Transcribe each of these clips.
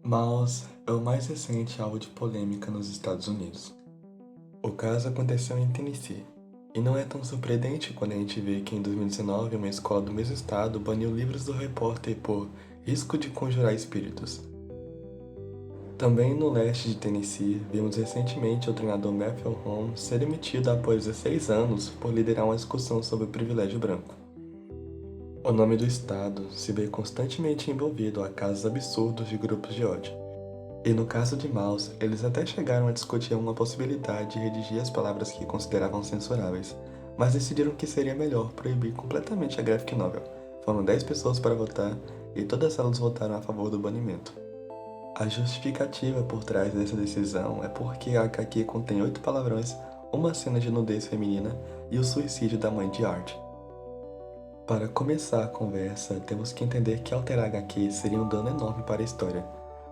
Mouse é o mais recente alvo de polêmica nos Estados Unidos. O caso aconteceu em Tennessee, e não é tão surpreendente quando a gente vê que em 2019 uma escola do mesmo estado baniu livros do repórter por risco de conjurar espíritos. Também no leste de Tennessee, vimos recentemente o treinador Matthew Holmes ser demitido após 16 anos por liderar uma discussão sobre o privilégio branco. O nome do estado se vê constantemente envolvido a casos absurdos de grupos de ódio. E no caso de Mouse, eles até chegaram a discutir uma possibilidade de redigir as palavras que consideravam censuráveis, mas decidiram que seria melhor proibir completamente a graphic novel. Foram 10 pessoas para votar e todas elas votaram a favor do banimento. A justificativa por trás dessa decisão é porque a HQ contém 8 palavrões, uma cena de nudez feminina e o suicídio da mãe de Art. Para começar a conversa, temos que entender que alterar a HQ seria um dano enorme para a história.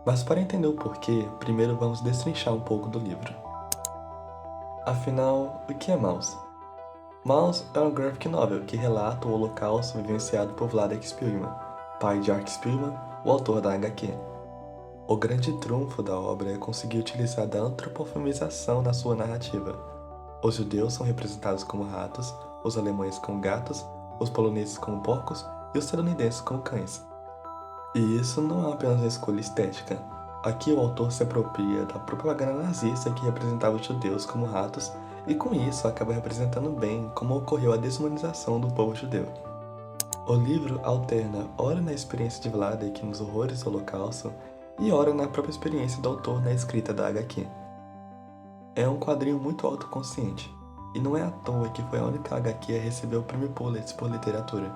Mas para entender o porquê, primeiro vamos destrinchar um pouco do livro. Afinal, o que é Mouse? Mouse é uma graphic novel que relata o holocausto vivenciado por Vladek Spilman, pai de Art Spilman, o autor da HQ. O grande trunfo da obra é conseguir utilizar da antropomorfização na sua narrativa. Os judeus são representados como ratos, os alemães como gatos, os poloneses como porcos e os estadunidenses como cães. E isso não é apenas uma escolha estética. Aqui o autor se apropria da propaganda nazista que representava os judeus como ratos e com isso acaba representando bem como ocorreu a desumanização do povo judeu. O livro alterna ora na experiência de Vladek nos horrores do Holocausto e ora na própria experiência do autor na escrita da HQ. É um quadrinho muito autoconsciente, e não é à toa que foi a única HQ a receber o Prêmio Pulitzer por literatura.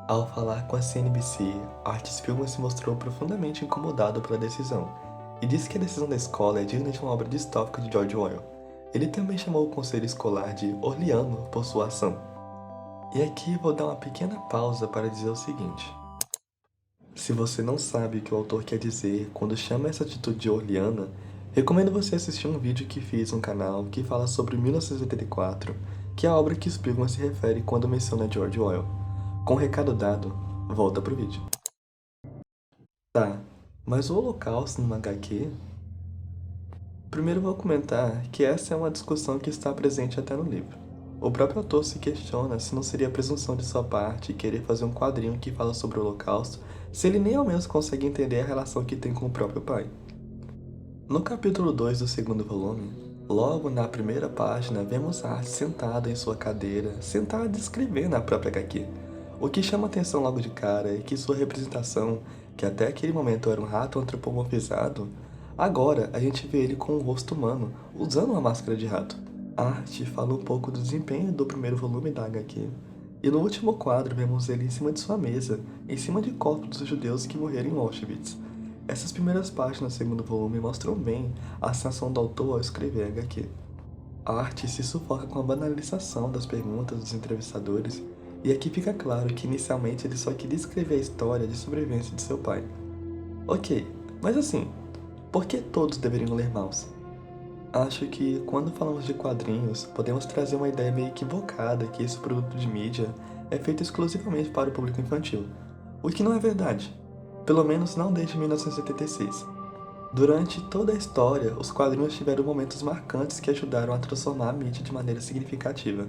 Ao falar com a CNBC, Art Spiegelman se mostrou profundamente incomodado pela decisão, e disse que a decisão da escola é digna de uma obra distópica de George Orwell. Ele também chamou o conselho escolar de orwelliano por sua ação. E aqui vou dar uma pequena pausa para dizer o seguinte. Se você não sabe o que o autor quer dizer quando chama essa atitude de orwelliana, recomendo você assistir um vídeo que fiz no canal que fala sobre 1984, que é a obra que Spiegelman se refere quando menciona George Orwell. Com o recado dado, volta pro vídeo. Tá, mas o Holocausto numa HQ? Primeiro vou comentar que essa é uma discussão que está presente até no livro. O próprio autor se questiona se não seria presunção de sua parte querer fazer um quadrinho que fala sobre o Holocausto se ele nem ao menos consegue entender a relação que tem com o próprio pai. No capítulo 2 do segundo volume, logo na primeira página vemos Art sentado em sua cadeira, sentado escrevendo a própria HQ. O que chama atenção logo de cara é que sua representação, que até aquele momento era um rato antropomorfizado, agora a gente vê ele com um rosto humano, usando uma máscara de rato. Art fala um pouco do desempenho do primeiro volume da HQ, e no último quadro vemos ele em cima de sua mesa, em cima de corpos dos judeus que morreram em Auschwitz. Essas primeiras páginas do segundo volume mostram bem a sensação do autor ao escrever a HQ. Art se sufoca com a banalização das perguntas dos entrevistadores, e aqui fica claro que inicialmente ele só queria escrever a história de sobrevivência de seu pai. Ok, mas assim, por que todos deveriam ler Mouse? Acho que quando falamos de quadrinhos, podemos trazer uma ideia meio equivocada que esse produto de mídia é feito exclusivamente para o público infantil, o que não é verdade, pelo menos não desde 1976. Durante toda a história, os quadrinhos tiveram momentos marcantes que ajudaram a transformar a mídia de maneira significativa.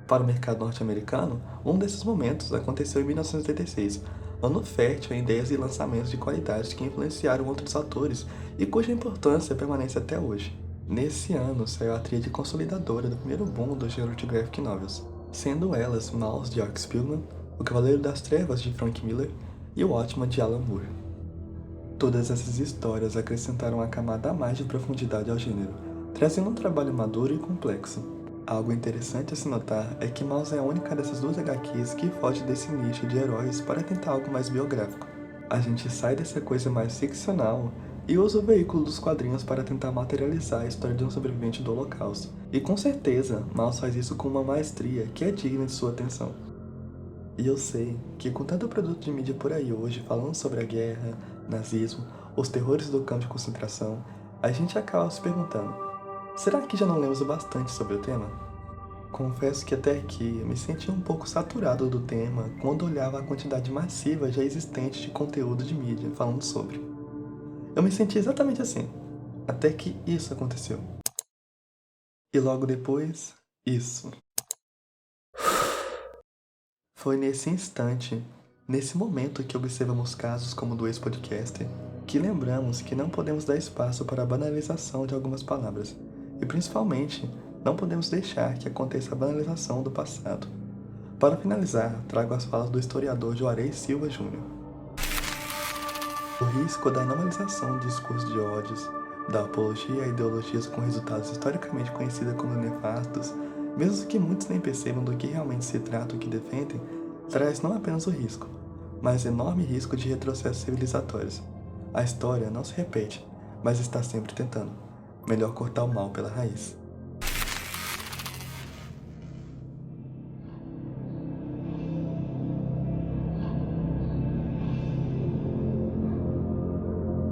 Para o mercado norte-americano, um desses momentos aconteceu em 1986, ano fértil em ideias e lançamentos de qualidade que influenciaram outros autores e cuja importância permanece até hoje. Nesse ano saiu a tríade consolidadora do primeiro boom do gênero de graphic novels, sendo elas Mouse de Art Spiegelman, O Cavaleiro das Trevas de Frank Miller e O Watchmen de Alan Moore. Todas essas histórias acrescentaram uma camada a mais de profundidade ao gênero, trazendo um trabalho maduro e complexo. Algo interessante a se notar é que Mouse é a única dessas duas HQs que foge desse nicho de heróis para tentar algo mais biográfico. A gente sai dessa coisa mais ficcional e usa o veículo dos quadrinhos para tentar materializar a história de um sobrevivente do Holocausto. E com certeza, Mouse faz isso com uma maestria que é digna de sua atenção. E eu sei que com tanto produto de mídia por aí hoje falando sobre a guerra, nazismo, os terrores do campo de concentração, a gente acaba se perguntando: será que já não lemos o bastante sobre o tema? Confesso que até aqui me senti um pouco saturado do tema quando olhava a quantidade massiva já existente de conteúdo de mídia falando sobre. Eu me senti exatamente assim, até que isso aconteceu. E logo depois, isso. Foi nesse instante, nesse momento que observamos casos como o do ex-podcaster, que lembramos que não podemos dar espaço para a banalização de algumas palavras, e principalmente, não podemos deixar que aconteça a banalização do passado. Para finalizar, trago as falas do historiador Juarez Silva Júnior. O risco da normalização de discursos de ódios, da apologia a ideologias com resultados historicamente conhecidos como nefastos, mesmo que muitos nem percebam do que realmente se trata o que defendem, traz não apenas o risco, mas enorme risco de retrocessos civilizatórios. A história não se repete, mas está sempre tentando. Melhor cortar o mal pela raiz.